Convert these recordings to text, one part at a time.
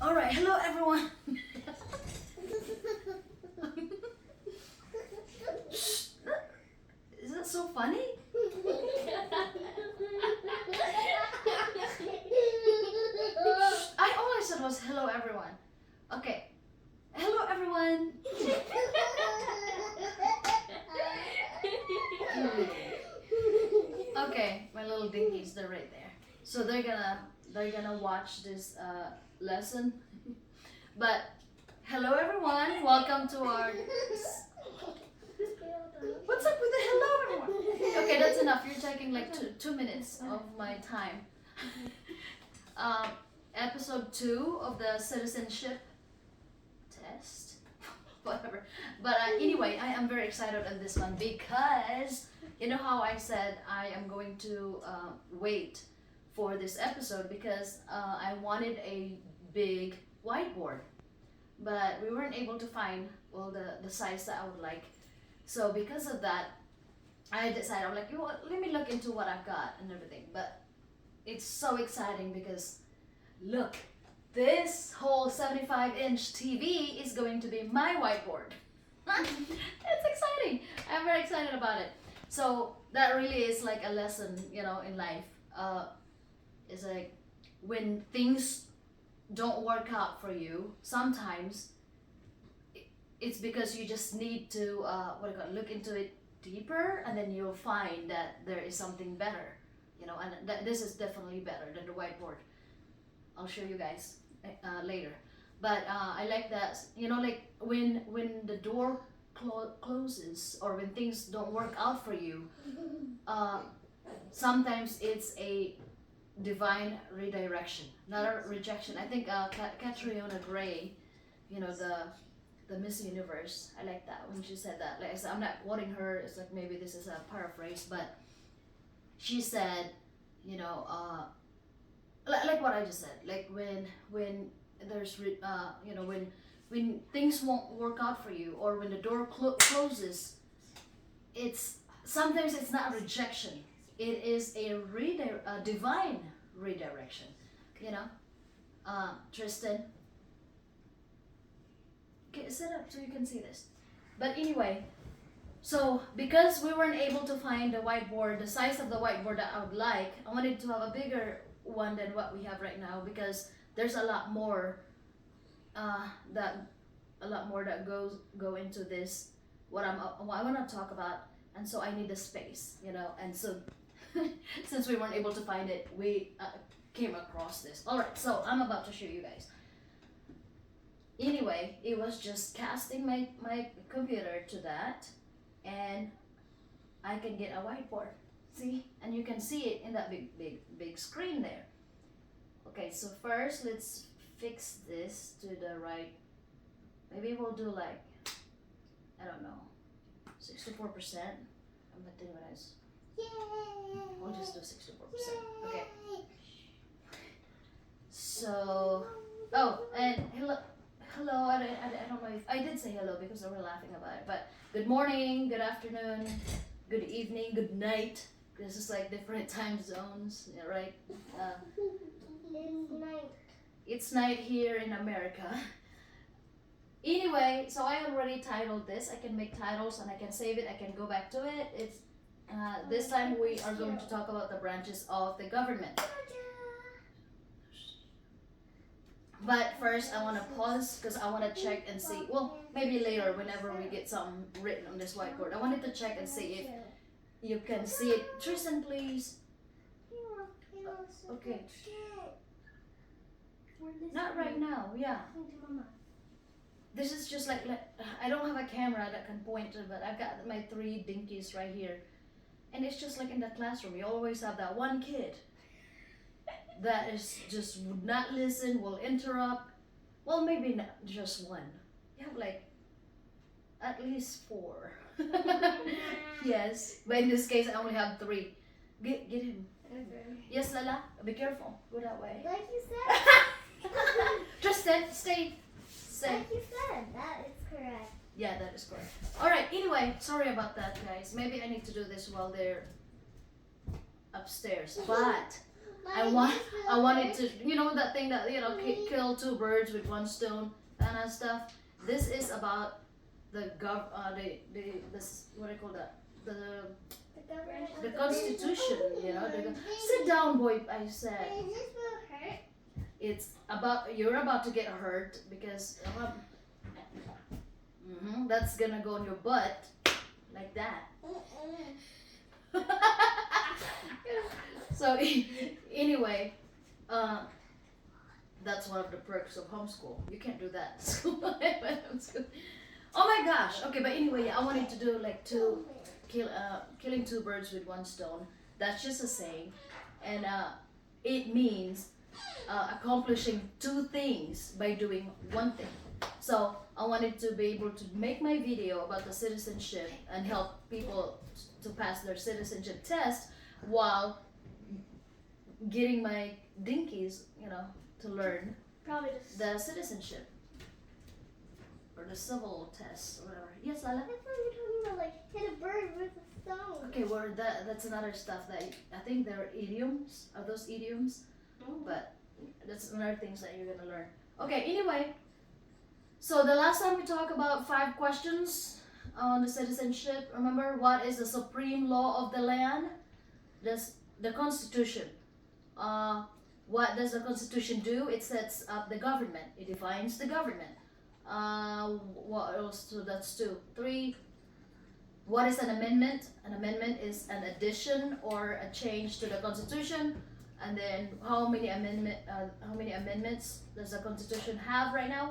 All right, hello everyone. Is that so funny? I all I said was hello everyone. Okay, hello everyone. Okay, my little dinkies, they're right there. So they're gonna watch this lesson. But hello everyone, welcome to our. What's up with the hello everyone? Okay, that's enough. You're taking like two minutes of my time. Um, episode 2 of the citizenship test, whatever. But anyway, I am very excited on this one because you know how I said I am going to wait for this episode because I wanted a big whiteboard, but we weren't able to find the size that I would like. So because of that, I decided I'm like, you know what, let me look into what I've got and everything. But it's so exciting because look, this whole 75-inch TV is going to be my whiteboard. It's exciting. I'm very excited about it. So that really is like a lesson, you know, in life. It's like when things don't work out for you, sometimes it's because you just need to look into it deeper, and then you'll find that there is something better, you know, and this is definitely better than the whiteboard. I'll show you guys later. But I like that, you know, like when the door closes or when things don't work out for you, sometimes it's a divine redirection, not a rejection. I think Catriona Gray, you know, the Miss Universe, I like that when she said that. Like I said, I'm not quoting her, it's like maybe this is a paraphrase, but she said, you know, like what I just said, like when there's you know, when things won't work out for you, or when the door closes, it's sometimes it's not a rejection, it is a divine redirection, you know. Tristan, okay, sit up so you can see this. But anyway, so because we weren't able to find the whiteboard, the size of the whiteboard that I would like, I wanted to have a bigger one than what we have right now because there's a lot more that go into this, what I want to talk about, and so I need a space, you know. And so since we weren't able to find it, we came across this. All right, so I'm about to show you guys. Anyway, it was just casting my computer to that, and I can get a whiteboard. See, and you can see it in that big screen there. Okay, so first let's fix this to the right. Maybe we'll do like, I don't know, 64%. I'm not doing what I was. We'll just do 64%. Okay. So, oh, and hello. I don't know if I did say hello because they were laughing about it. But good morning, good afternoon, good evening, good night. This is like different time zones, right? It's night here in America. Anyway, so I already titled this. I can make titles and I can save it. I can go back to it. It's this time we are going to talk about the branches of the government. But first, I want to pause because I want to check and see. Well, maybe later, whenever we get something written on this whiteboard, I wanted to check and see if you can see it. Tristan, please. Okay. Not right now. Yeah. This is just like I don't have a camera that can point to, but I've got my 3 dinkies right here, and it's just like in the classroom. You always have that one kid that is just would not listen, will interrupt. Well, maybe not just one. You have like at least 4. Yes, but in this case I only have 3. Get him. Okay. Yes, Lala, be careful. Go that way. Like you said. Tristan, stay. Like you said, that is correct. Yeah, that is correct. Alright, anyway, sorry about that, guys. Maybe I need to do this while they're upstairs. But I wanted to, you know, that thing that, you know, kill two birds with one stone kind of stuff. This is about the this, what do you call that? The Constitution, you know. Sit down, boy. I said. Is this will hurt? It's about, you're about to get hurt because that's gonna go in your butt like that. So anyway, that's one of the perks of homeschool. You can't do that at school. Oh my gosh. Okay, but anyway, yeah, I wanted to do like killing two birds with one stone. That's just a saying, and it means accomplishing two things by doing one thing. So I wanted to be able to make my video about the citizenship and help people to pass their citizenship test while getting my dinkies, you know, to learn Probably just. the citizenship or the civil test or whatever. Yes, Lala. I thought you were talking about like hit a bird with a stone. Okay, well that's another stuff that I think there are idioms. Are those idioms? But that's another things that you're gonna learn. Okay, anyway. So the last time we talked about 5 questions on the citizenship. Remember, what is the supreme law of the land? The Constitution. What does the Constitution do? It sets up the government. It defines the government. What else? So that's 2. 3. What is an amendment? An amendment is an addition or a change to the Constitution. And then how many amendments does the Constitution have right now?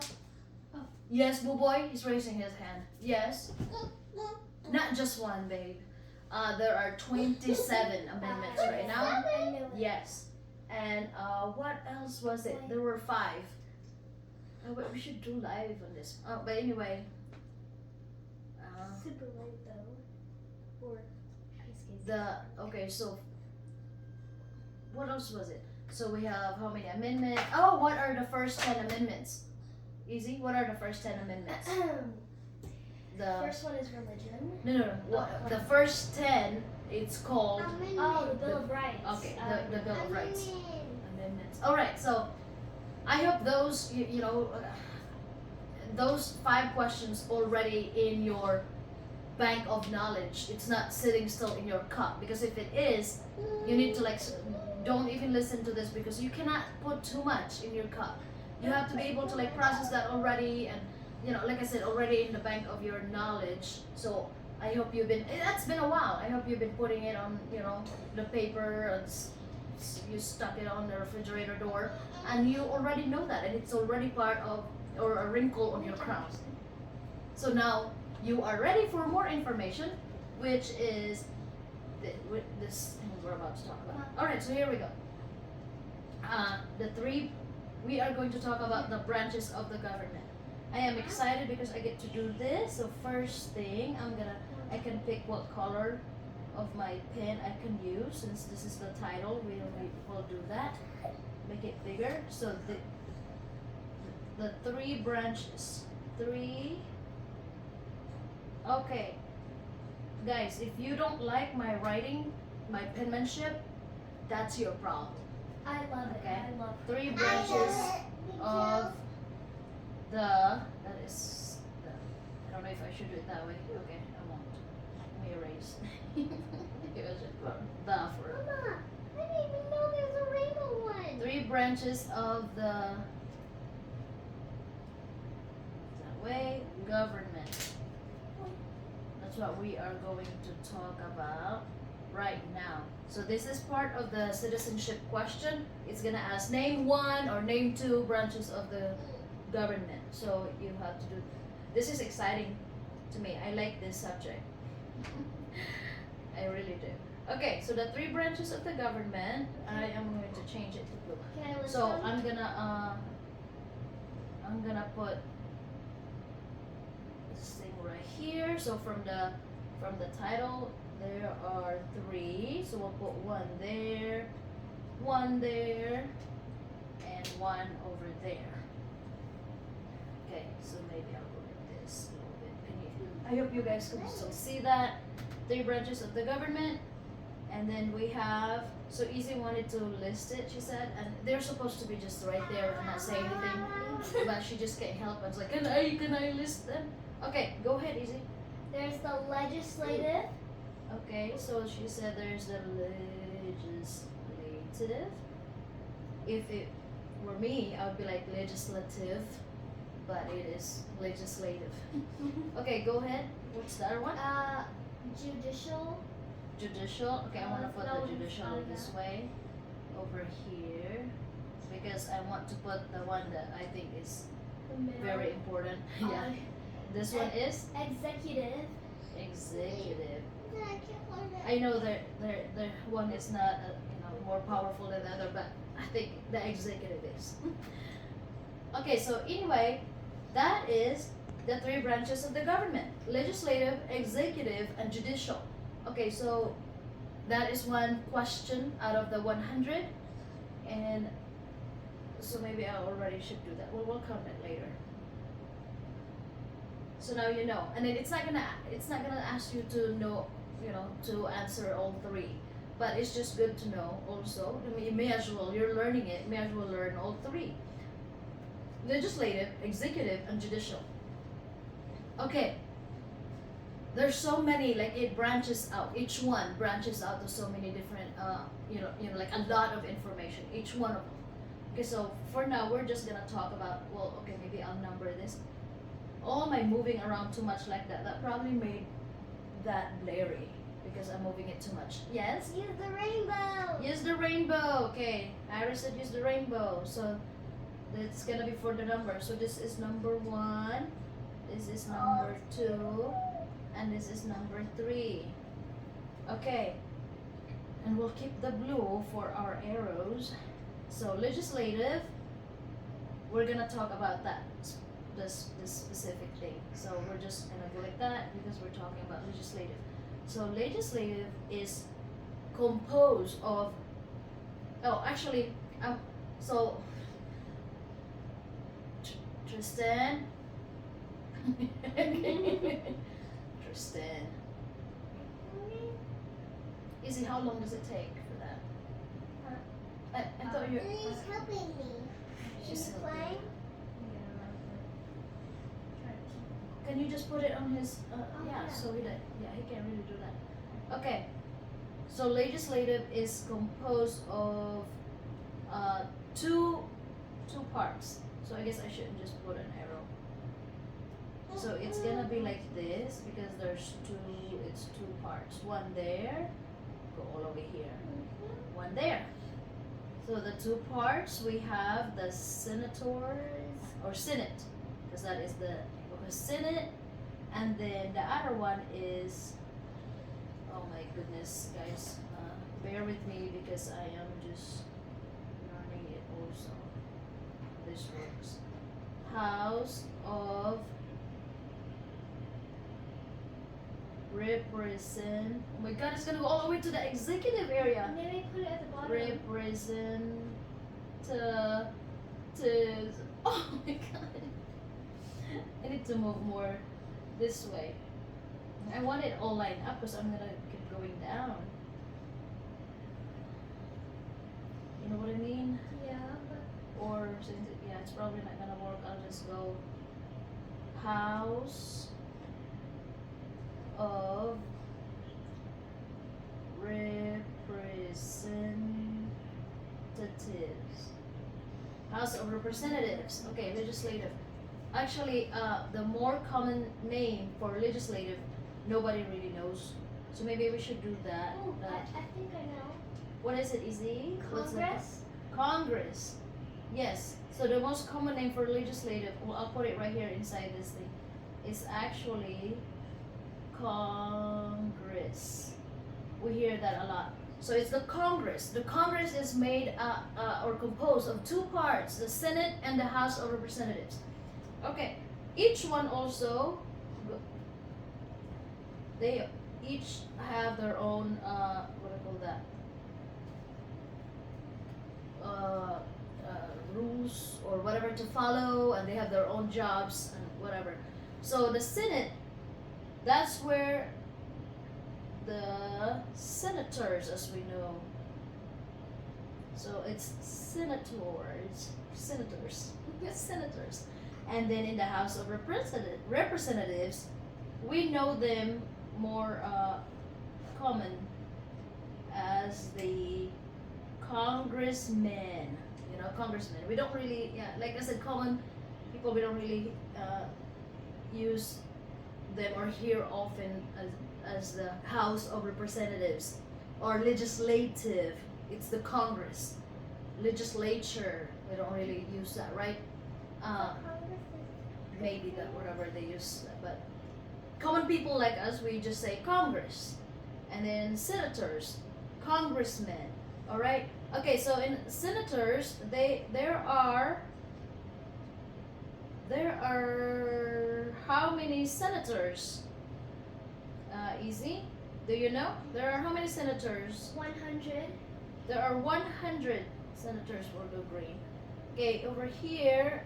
Yes, boo boy, he's raising his hand. Yes. Not just one, babe. There are 27 amendments right now. Yes. And what else was it? There were 5. We should do live on this. But anyway. Super light though. Or okay, so what else was it? So we have how many amendments? Oh, what are the first 10 amendments? Easy. What are the first 10 amendments? The first one is religion. No. The first 10, it's called the Bill of Rights. Okay, the Bill of Rights. Amendments. All right. So I hope those you know those 5 questions already in your bank of knowledge. It's not sitting still in your cup, because if it is, you need to don't even listen to this, because you cannot put too much in your cup. You have to be able to process that already, and you know, like I said, already in the bank of your knowledge. So I hope you've been. That's been a while. I hope you've been putting it on, you know, the paper, and you stuck it on the refrigerator door, and you already know that, and it's already part of, or a wrinkle on your crown. So now you are ready for more information, which is this thing we're about to talk about. All right, so here we go. We are going to talk about the branches of the government. I am excited because I get to do this. So first thing, I can pick what color of my pen I can use, since this is the title. We'll do that. Make it bigger. So the 3 branches. 3. Okay. Guys, if you don't like my writing, my penmanship, that's your problem. I love it. Okay. I love 3 branches of I don't know if I should do it that way. Okay, I won't. Let me erase. It was just the for Mama, I didn't even know there's a rainbow one. 3 branches of that way, government. That's what we are going to talk about right now. So this is part of the citizenship question. It's gonna ask name 1 or name 2 branches of the government. So you have to do. This is exciting to me. I like this subject. I really do. Okay, so the 3 branches of the government. I am going to change it to blue. Can I list So them? I'm gonna put this thing right here. So from the title, there are 3. So we'll put 1 there, 1 there, and 1 over there. Okay, so maybe I'll look at this a little bit. I hope you guys can still see that. 3 branches of the government. And then we have, so Easy wanted to list it, she said, and they're supposed to be just right there and not say anything, but she just can't help it. It's like, can I list them? Okay, go ahead, Easy. There's the legislative. Okay, so she said there's the legislative. If it were me, I would be like legislative, but it is legislative. Okay, go ahead. What's the other one? Judicial. Judicial. Okay, I want to put No, the judicial this way, over here, because I want to put the one that I think is The middle. very important. Yeah. This one is Executive. executive. I know that the one is not more powerful than the other, but I think the executive is. Okay, so anyway, that is the three branches of the government: legislative, executive, and judicial. Okay, so that is one question out of the 100, and so maybe I already should do that. We'll count it later. So now you know, and then it's not gonna ask you to know, to answer all three, but it's just good to know also. I mean, you may as well, you're learning it, may as well learn all three: legislative, executive, and judicial. Okay, there's so many, like it branches out, each one branches out to so many different like a lot of information, each one of them. Okay, so for now we're just gonna talk about, well, okay, maybe I'll number this. All my moving around too much like that probably made that blurry because I'm moving it too much. Yes? Use the rainbow. Use the rainbow. Okay, Iris said use the rainbow. So that's gonna be for the number. So this is number 1, this is number 2, and this is number 3. Okay, and we'll keep the blue for our arrows. So legislative, we're gonna talk about that, this specific thing. So we're just gonna go like that because we're talking about legislative. So legislative is composed of, so Tristan. Tristan. Izzy, how long does it take for that? I thought you. He's helping me. She's He's helping. playing. Can you just put it on his? Yeah, yeah. so he can't really do that. Okay, so legislative is composed of two parts. So I guess I shouldn't just put an arrow. So it's gonna be like this because it's two parts. One there, go all over here. One there. So the two parts, we have the senators or Senate, because that is the Senate, and then the other one is, oh my goodness, guys, bear with me because I am just learning it also. This works. House of Represent. Oh my God, it's gonna go all the way to the executive area. Maybe put it at the bottom. Represent. Oh my God. I need to move more this way. I want it all lined up because I'm gonna keep going down. You know what I mean? Yeah, but Or since it's probably not gonna work, I'll just go House of Representatives. House of Representatives. Okay, legislative. Actually, the more common name for legislative, nobody really knows. So maybe we should do that. oh, I think I know. What is it, Izzy? What's the Congress. Congress. Yes. So the most common name for legislative, well, I'll put it right here inside this thing, is actually Congress. We hear that a lot. So it's the Congress. The Congress is made or composed of two parts, the Senate and the House of Representatives. Okay. Each one also, they each have their own, what do I call that? Rules or whatever to follow, and they have their own jobs and whatever. So the Senate, that's where the senators, as we know. So it's senators, yes, senators. And then in the House of Representatives, we know them more common as the congressmen. You know, congressmen. We don't really, yeah, like I said, common people. We don't really use them or hear often as the House of Representatives or legislative. It's the Congress, legislature. We don't really use that, right? Uh, Maybe that whatever they use, but common people like us, we just say Congress, and then senators, congressmen. All right. Okay. So in senators, there are how many senators? Easy. Do you know? There are how many senators? 100. There are 100 senators for the green. Okay, over here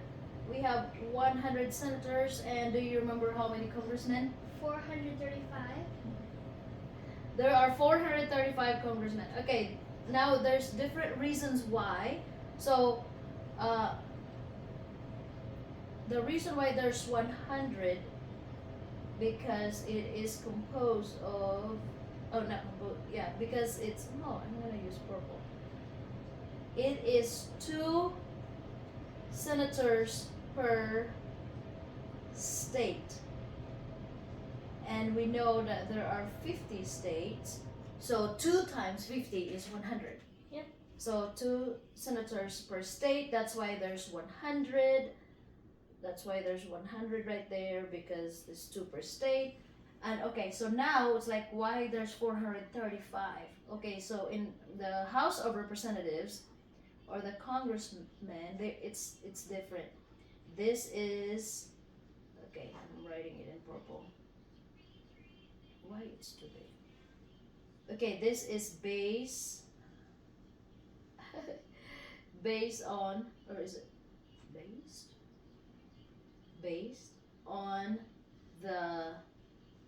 we have 100 senators, and do you remember how many congressmen? 435. There are 435 congressmen. Okay, now there's different reasons why. So, the reason why there's 100 because it is composed of, oh, not composed, yeah, because it's, no, I'm gonna use purple. It is 2 senators per state. And we know that there are 50 states, so 2 times 50 is 100. Yep. So 2 senators per state, that's why there's 100. That's why there's 100 right there, because there's 2 per state. And okay, so now it's like why there's 435. Okay, so in the House of Representatives or the congressmen, it's different. This is, okay, I'm writing it in purple. Why it's too big? Okay, this is based on, or is it based on the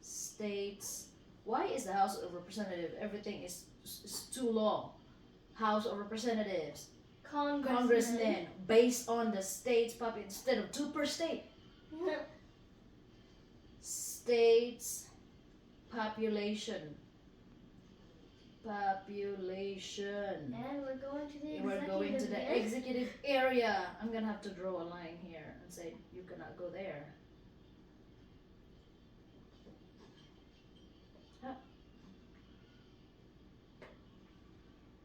states. Why is the House of Representatives, everything is too long? House of Representatives, congressmen, based on the state's population instead of 2 per state. States population. And we're going to the We're going to the executive executive area. I'm gonna have to draw a line here and say you cannot go there. Huh.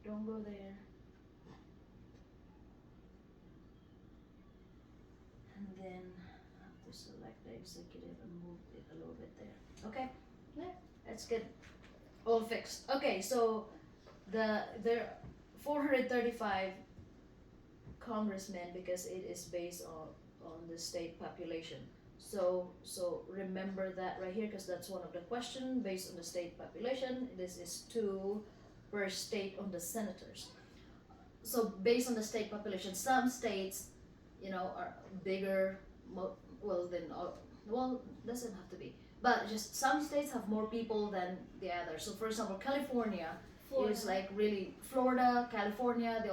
Don't go there. And then I have to select the executive and move it a little bit there. Okay, yeah, that's good. All fixed. Okay, so there 435 congressmen because it is based on the state population. So remember that right here, because that's one of the questions. Based on the state population, this is 2 per state on the senators. So based on the state population, some states, are bigger. Well, doesn't have to be, but just some states have more people than the others. So for example, California is like really, Florida, California, they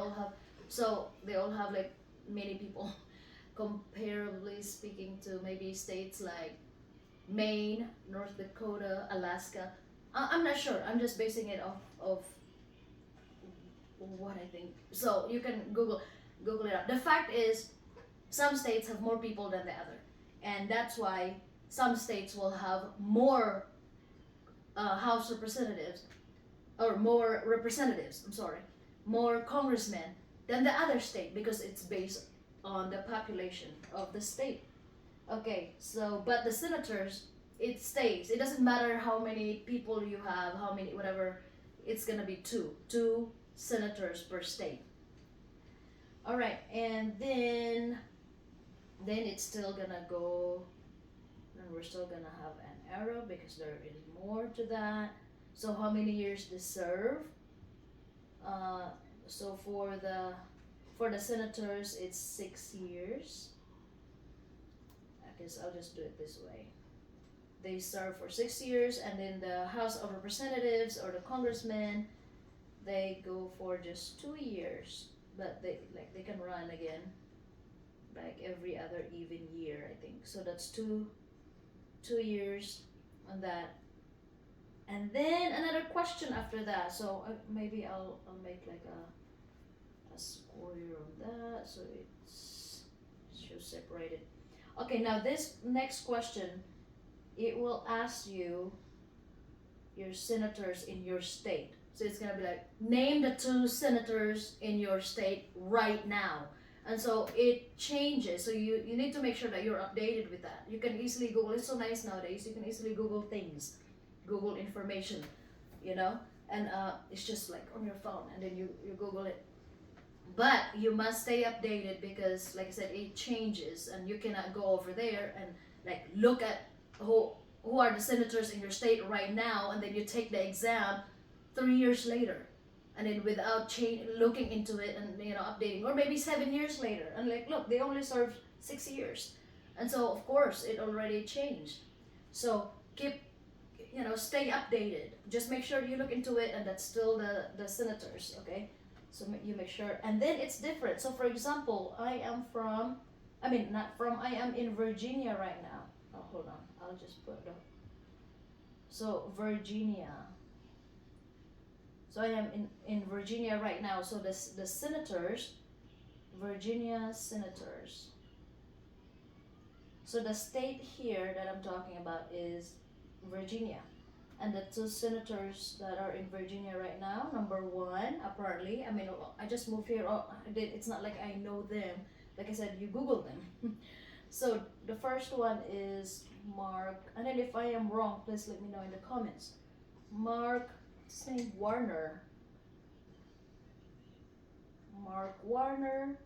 all have like many people, comparably speaking to maybe states like Maine, North Dakota, Alaska. I'm not sure. I'm just basing it off of what I think. So you can Google it up. The fact is, some states have more people than the other, and that's why some states will have more House representatives, or more representatives. I'm sorry, more congressmen than the other state, because it's based on the population of the state. Okay, so but the senators, it stays. It doesn't matter how many people you have, how many whatever. It's gonna be 2 senators per state. All right, and then it's still gonna go, and we're still gonna have an arrow because there is more to that. So how many years they serve? So for the senators, it's 6 years. I guess I'll just do it this way. they serve for 6 years, and then the House of Representatives or the congressmen, they go for just 2 years, but they can run again like every other even year, I think. So that's 2 years on that. And then another question after that. So maybe I'll make like a square on that so it's should separate it. Okay, now this next question, it will ask you your senators in your state. So it's gonna be like, name the 2 senators in your state right now. And so it changes. So you need to make sure that you're updated with that. You can easily Google. It's so nice nowadays. You can easily Google things, Google information, you know, and it's just like on your phone, and then you Google it. But you must stay updated because, like I said, it changes, and you cannot go over there and like look at who are the senators in your state right now, and then you take the exam 3 years later, and then without looking into it and updating, or maybe 7 years later, and like, look, they only served 6 years, and so of course it already changed. So stay updated. Just make sure you look into it, and that's still the senators, okay? So you make sure, and then it's different. So for example, I am in Virginia right now. Oh, hold on, I'll just put it up. So Virginia. So I am in Virginia right now. So the senators, Virginia senators. So the state here that I'm talking about is Virginia. And the 2 senators that are in Virginia right now, number 1, apparently, I just moved here. It's not like I know them. Like I said, you Google them. So the first one is Mark, and then if I am wrong, please let me know in the comments. Mark, what's his name? Warner. Mark Warner.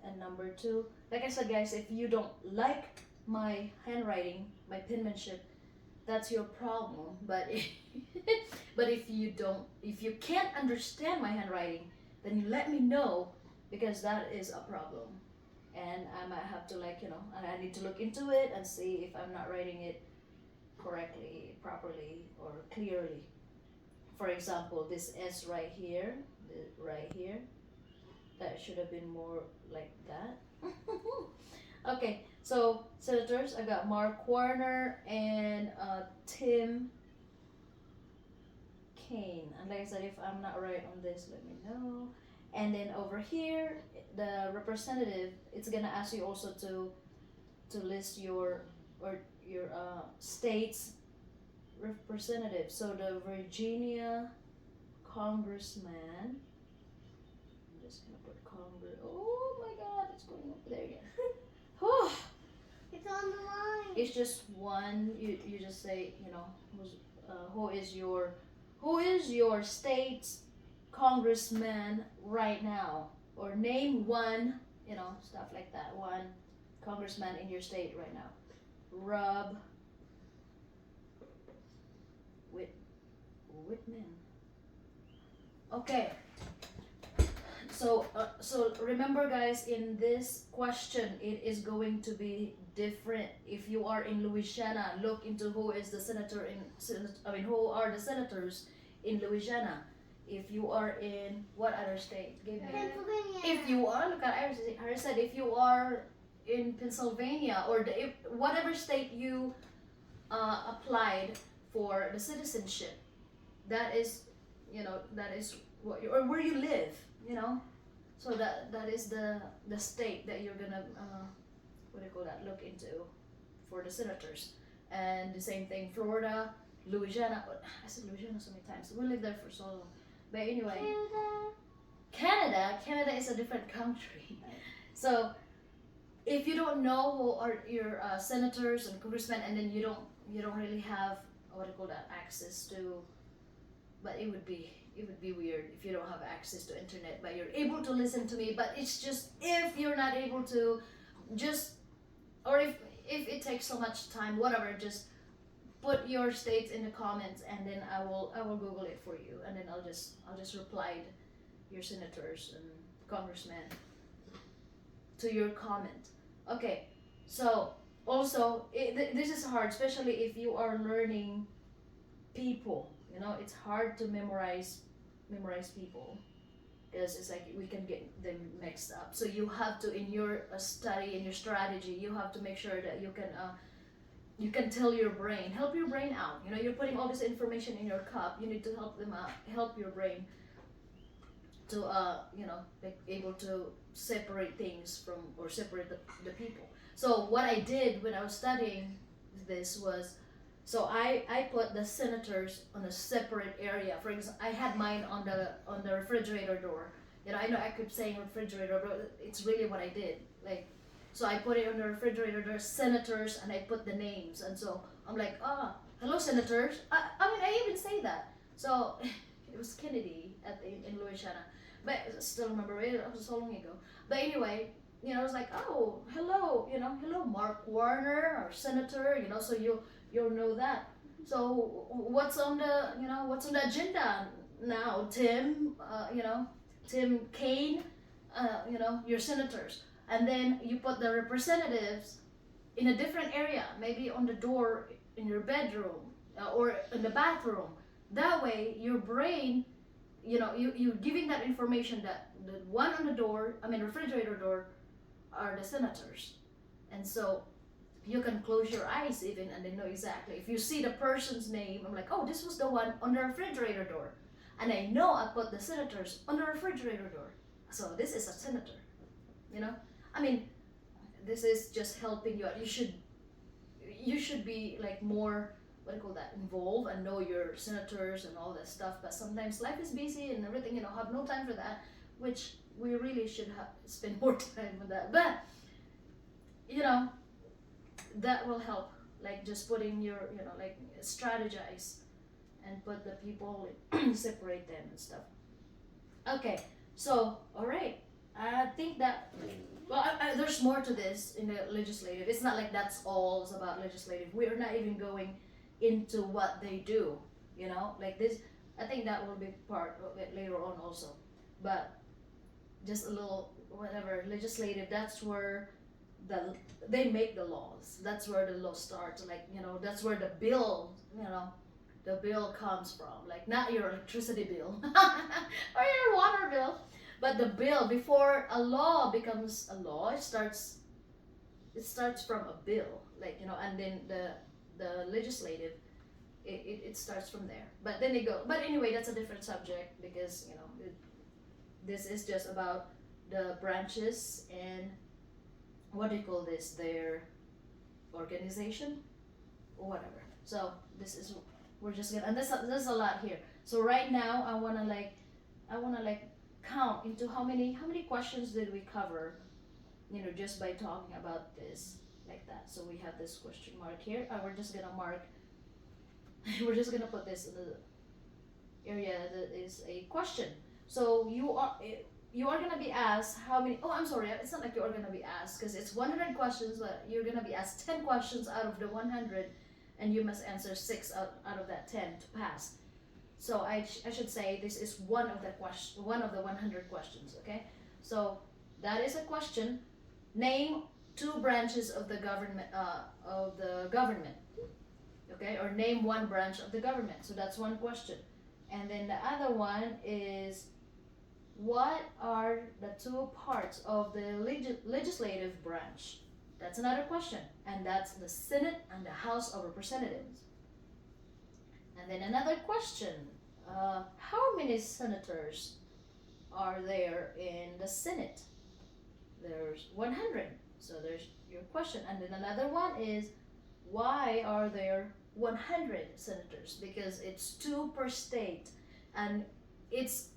And number 2, like I said, guys, if you don't like my handwriting, my penmanship, that's your problem. But if you can't understand my handwriting, then you let me know, because that is a problem, and I might have to I need to look into it and see if I'm not writing it correctly, properly, or clearly. For example, this S right here, that should have been more like that. Okay, so senators, I got Mark Warner and Tim Kaine. And like I said, if I'm not right on this, let me know. And then over here, the representative, it's gonna ask you also to list your state's representative. So the Virginia congressman. I'm just gonna put Congress. Oh my God, it's going over there again. It's on the line. It's just one. You just say, who is your state's congressman right now, or name one, stuff like that. One congressman in your state right now. Rob Whitman. Okay. So remember, guys, in this question, it is going to be different. If you are in Louisiana, look into who is the senator who are the senators in Louisiana. If you are in what other state? Pennsylvania. If you are, look at I said, if you are in Pennsylvania, or whatever state you applied for the citizenship, that is what or where you live. So that is the state that you're gonna look into for the senators. And the same thing, Florida, Louisiana. I said Louisiana so many times. We lived there for so long. But anyway, Canada is a different country. So if you don't know who are your senators and congressmen, and then you don't really have access to, but it would be weird if you don't have access to internet, but you're able to listen to me. But it's just, if you're not able to, or if it takes so much time, whatever, just put your states in the comments, and then I will Google it for you, and then I'll just reply your senators and congressmen to your comment. Okay, so Also, this is hard, especially if you are learning people. You know, it's hard to memorize people because it's like we can get them mixed up. So you have to, in your study, in your strategy, you have to make sure that you can tell your brain, help your brain out. You know, you're putting all this information in your cup. You need to help them out, help your brain to be able to separate things from, or separate the people. So what I did when I was studying this was, so I put the senators on a separate area. For example, I had mine on the refrigerator door. You know, I know I keep saying refrigerator, but it's really what I did. Like, so I put it on the refrigerator door, senators, and I put the names. And so I'm like, hello senators. I mean, I even say that. So it was Kennedy in Louisiana, but I still remember it. It was so long ago. But anyway, you know, I was like, oh, hello, you know, hello, Mark Warner, our senator. You know, so you'll know that. So what's on the, you know, what's on the agenda now, Tim? You know, Tim Kaine. You know, your senators, and then you put the representatives in a different area, maybe on the door in your bedroom or in the bathroom. That way, your brain, you know, you're giving that information that the one on the door, I mean, refrigerator door, are the senators. And so you can close your eyes even and then know exactly. If you see the person's name, I'm like, oh, this was the one on the refrigerator door. And I know I put the senators on the refrigerator door. So this is a senator, you know? I mean, this is just helping you out. You should be like more, what do you call that, involved and know your senators and all that stuff. But sometimes life is busy and everything, you know, have no time for that, which we really should spend more time with that. But you know, that will help. Like just putting your, you know, like strategize and put the people, separate them and stuff. Okay, so all right, I think that, well, there's more to this in the legislative. It's not like that's all it's about legislative. We are not even going into what they do, you know, like this. I think that will be part of it later on also. But just a little whatever legislative. That's where they make the laws. That's where the law starts. Like, you know, that's where the bill, you know, the bill comes from. Like not your electricity bill or your water bill, but the bill. Before a law becomes a law, it starts from a bill. Like, you know, and then the legislative, it starts from there. But then they go. But anyway, that's a different subject because, you know, this is just about the branches and what do you call this? Their organization or whatever. So this is, we're just gonna, and there's a lot here. So right now I wanna like count into how many questions did we cover, you know, just by talking about this like that. So we have this question mark here, and we're just gonna mark. We're just gonna put this in the area that is a question. So you are gonna be asked how many. Oh, I'm sorry. It's not like you are gonna be asked because it's 100 questions, but you're gonna be asked 10 questions out of the 100, and you must answer 6 out of that 10 to pass. So I should say this is one of the 100 questions. Okay. So that is a question. Name 2 branches of the government. Okay, or name 1 branch of the government. So that's one question, and then the other one is, what are the 2 parts of the legislative branch? That's another question, and that's the Senate and the House of Representatives. And then another question, how many senators are there in the Senate? There's 100. So there's your question. And then another one is, why are there 100 senators? Because it's 2 per state, and it's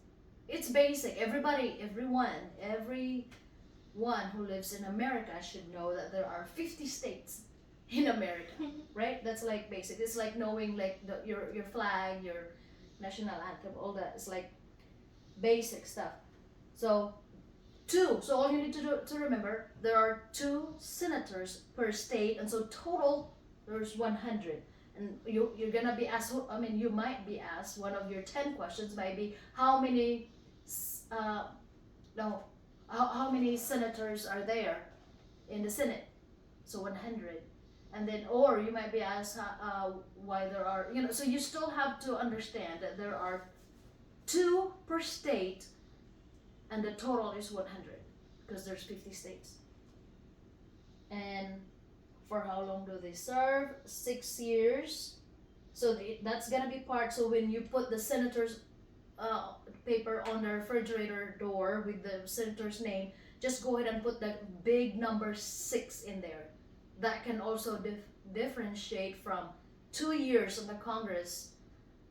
basic. Everyone who lives in America should know that there are 50 states in America, right? That's like basic. It's like knowing like your flag, your national anthem, all that. It's like basic stuff. So 2. So all you need to remember, there are 2 senators per state, and so total there's 100. And you're gonna be asked. I mean, you might be asked. One of your 10 questions might be, how many how many senators are there in the Senate? So 100. And then, or you might be asked why there are, so you still have to understand that there are two per state, and the total is 100 because there's 50 states. And for how long do they serve? 6 years. So that's gonna be part. So when you put the senator's paper on the refrigerator door with the senator's name, just go ahead and put that big number 6 in there. That can also differentiate from 2 years on the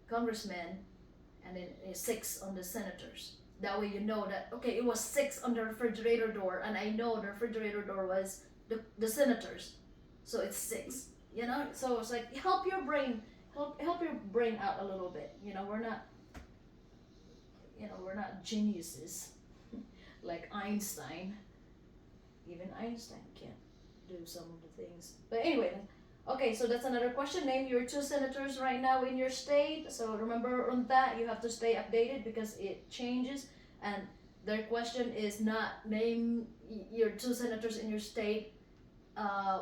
congressman, and then 6 on the senators. That way you know that, okay, it was 6 on the refrigerator door, and I know the refrigerator door was the senators, so it's 6. So it's like help your brain out a little bit. We're not geniuses like Einstein. Even Einstein can't do some of the things. But anyway, okay, so that's another question. Name your 2 senators right now in your state. So remember on that, you have to stay updated because it changes. And their question is not name your 2 senators in your state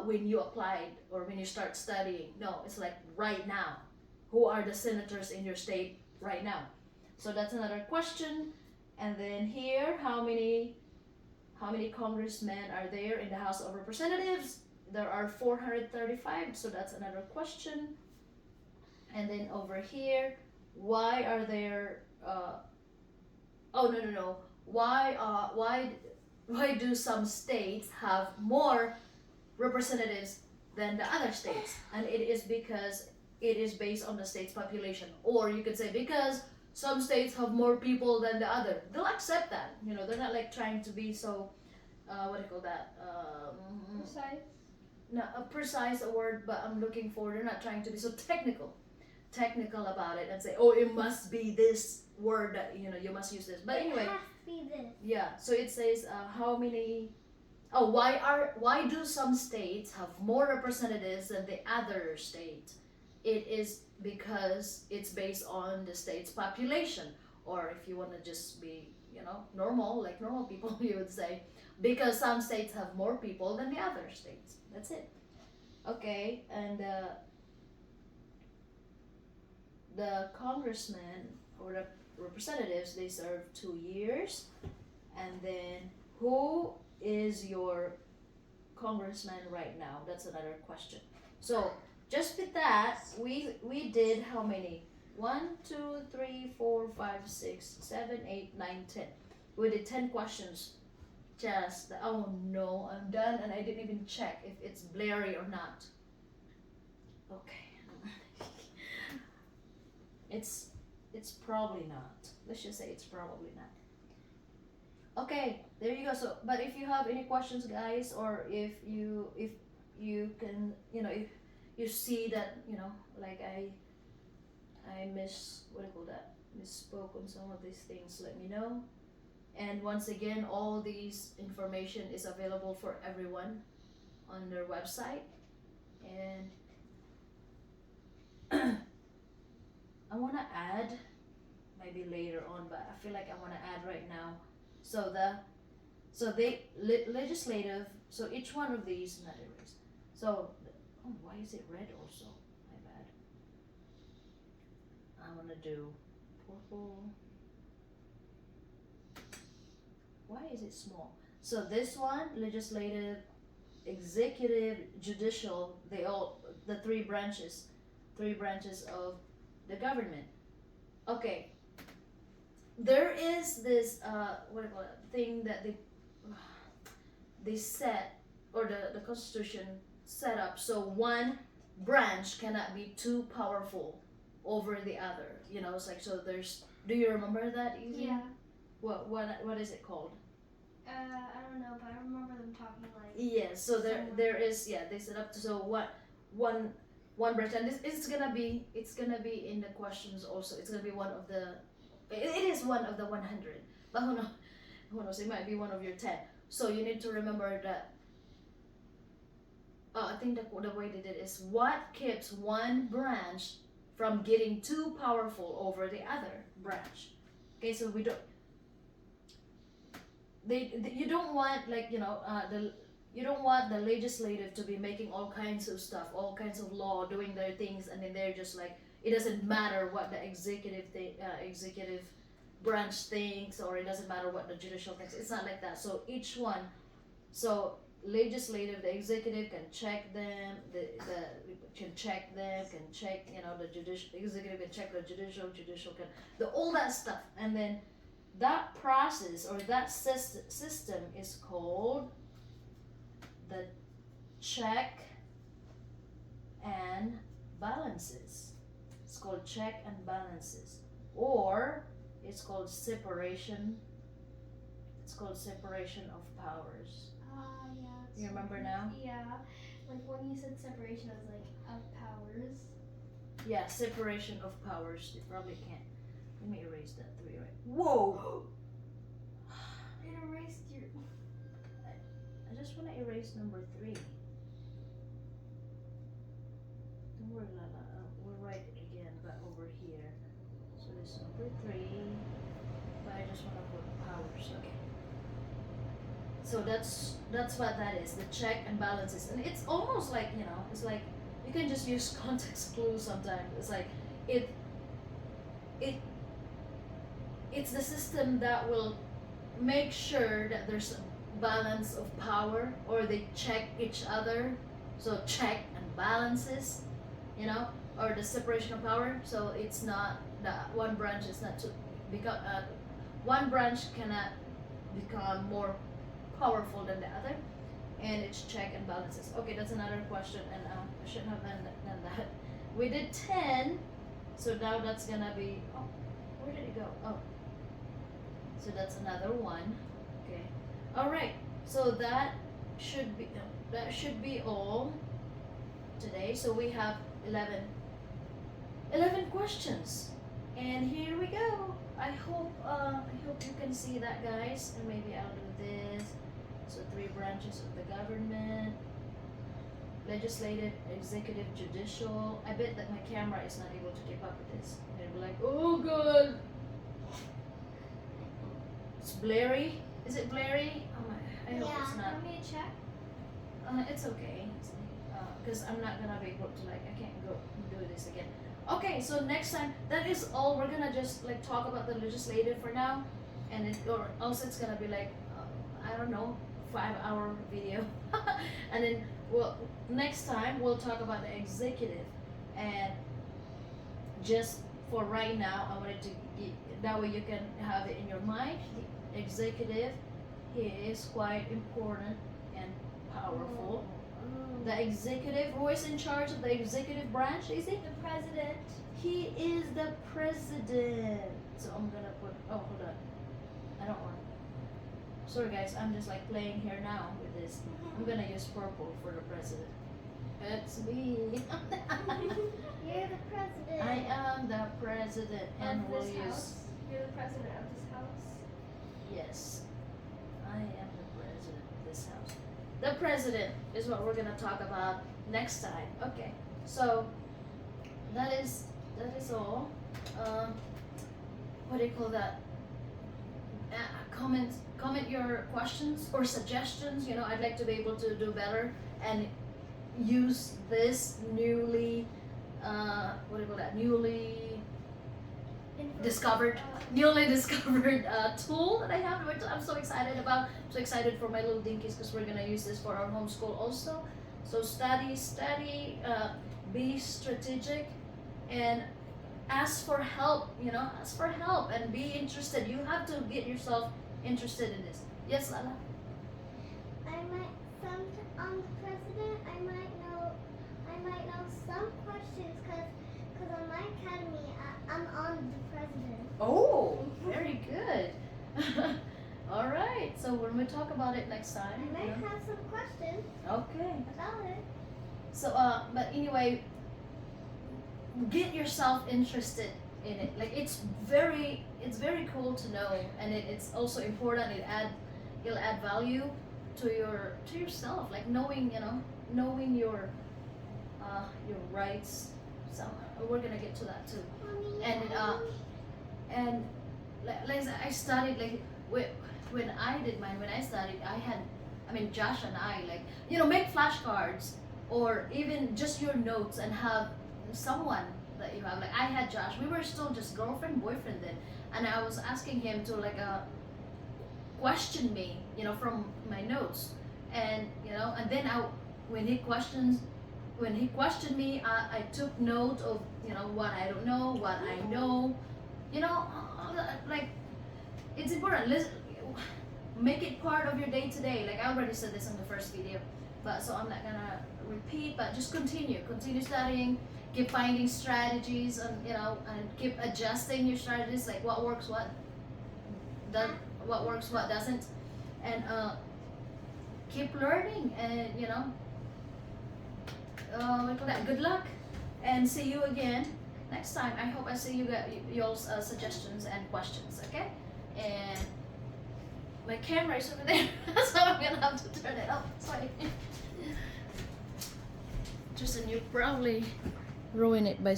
when you applied or when you start studying. No, it's like right now. Who are the senators in your state right now? So that's another question. And then here, how many congressmen are there in the House of Representatives? There are 435, so that's another question. And then over here, why are there oh no, why do some states have more representatives than the other states? And it is because it is based on the state's population, or you could say because some states have more people than the other. They'll accept that. They're not like trying to be so what do you call that? Precise. Not precise a word, but I'm looking for. They're not trying to be so technical about it and say, oh, it must be this word that you must use this. But anyway, It has to be this. yeah. So it says how many. Oh, why do some states have more representatives than the other state? It is because it's based on the state's population, or if you want to just be normal, like normal people, you would say because some states have more people than the other states. That's it. Okay, and the congressmen or the representatives, they serve 2 years. And then who is your congressman right now? That's another question. So just with that, we did how many? 1, 2, 3, 4, 5, 6, 7, 8, 9, 10. We did 10 questions. Oh no, I'm done and I didn't even check if it's blurry or not. Okay. It's probably not. Let's just say it's probably not. Okay, there you go. So, but if you have any questions, guys, or if you can, if you see that, like I misspoke on some of these things, let me know. And once again, all these information is available for everyone on their website. And I want to add maybe later on, but I feel like I want to add right now. So legislative. So each one of these, not erased. So why is it red also? My bad. I want to do purple. Why is it small? So this one, legislative, executive, judicial, the 3 branches of the government. Okay. There is this thing that they set, or the Constitution set up, so one branch cannot be too powerful over the other. It's like, so there's. Do you remember that, Easy? Yeah. What is it called? I don't know, but I remember them talking like. Yes. So there is, yeah, they set up so one branch, and it's gonna be in the questions also. It's gonna be one of the. It is one of the 100, but who knows? It might be one of your 10. So you need to remember that. I think the way they did it is what keeps one branch from getting too powerful over the other branch. Okay, so we don't. You don't want, like, you don't want the legislative to be making all kinds of stuff, all kinds of law, doing their things, and then they're just like, it doesn't matter what the executive branch thinks, or it doesn't matter what the judicial thinks. It's not like that. So each one, so legislative, the executive can check them, can check, the judicial executive can check the judicial can all that stuff, and then that process or that system is called the check and balances. It's called check and balances, or it's called separation. It's called separation of powers. Yeah. You remember now? Yeah. Like when you said separation, I was like, of powers. Yeah, separation of powers. You probably can't. Let me erase that 3 right. Whoa! It erased your. I just want to erase number 3. Don't worry, Lala. We'll write it again, but over here. So this is number 3. But I just want to put powers. Okay. So that's what that is. The check and balances, and it's almost like it's like you can just use context clues sometimes. It's like it's the system that will make sure that there's a balance of power, or they check each other. So check and balances, or the separation of power. So it's not that one branch is not to become one branch cannot become more powerful than the other, and it's check and balances. Okay, that's another question, and I shouldn't have done that. We did 10, so now that's gonna be. Oh, where did it go? Oh, so that's another one. Okay, all right. So that should be all today. So we have 11 questions, and here we go. I hope you can see that, guys, and maybe I'll do this. So 3 branches of the government: legislative, executive, judicial. I bet that my camera is not able to keep up with this. They'll be like, oh god, it's blurry. Is it blurry? Oh my, I hope it's not. Want me to check? It's okay, because I'm not gonna be able to I can't go do this again. Okay, so next time, that is all. We're gonna just talk about the legislative for now, and or also it's gonna be I don't know, 5-hour video, and then next time we'll talk about the executive, and just for right now, I wanted to that way you can have it in your mind. The executive, he is quite important and powerful. The executive, who is in charge of the executive branch, is he? The president. He is the president. So I'm gonna put, oh, hold on. I don't want, sorry guys, I'm just playing here now with this. I'm gonna use purple for the president. It's me. You're the president. I am the president, and of we'll this use, house. You're the president of this house. yes, I am the president of this house. The president is what we're gonna talk about next time. Okay, so that is all. What do you call that? Comment your questions or suggestions. I'd like to be able to do better and use this newly what do you call that? Newly discovered tool that I have, which I'm so excited about. I'm so excited for my little dinkies because we're gonna use this for our homeschool also. So study, be strategic, and ask for help. Ask for help and be interested. You have to get yourself interested in this. Yes, Lala. I might the president. I might know some questions because on my academy I'm on the president. Oh, very good. All right. So when we talk about it next time, I might have some questions okay. about it. So but anyway, get yourself interested in it. It's very cool to know, and it's also important. It'll add value to yourself, knowing your rights. So we're gonna get to that too. And like I studied when I did mine. When I studied, I had I mean Josh and I, like, you know, make flashcards or even just your notes and have someone that you have. Like I had Josh, we were still just girlfriend boyfriend then, and I was asking him to like question me, you know, from my notes, and you know, and then when he questioned me, I took note of, you know, what I don't know, what I know, you know, like it's important. Make it part of your day to day. Like I already said this in the first video, but so I'm not gonna repeat. But just continue studying, keep finding strategies, and you know, and keep adjusting your strategies. Like what works, what works, what doesn't, and keep learning. And you know, what do you call that? Good luck, and see you again next time. I hope I see you get y'all's suggestions and questions. Okay, and my camera is over there, so I'm gonna have to turn it off. Sorry. Tristan, you probably ruin it by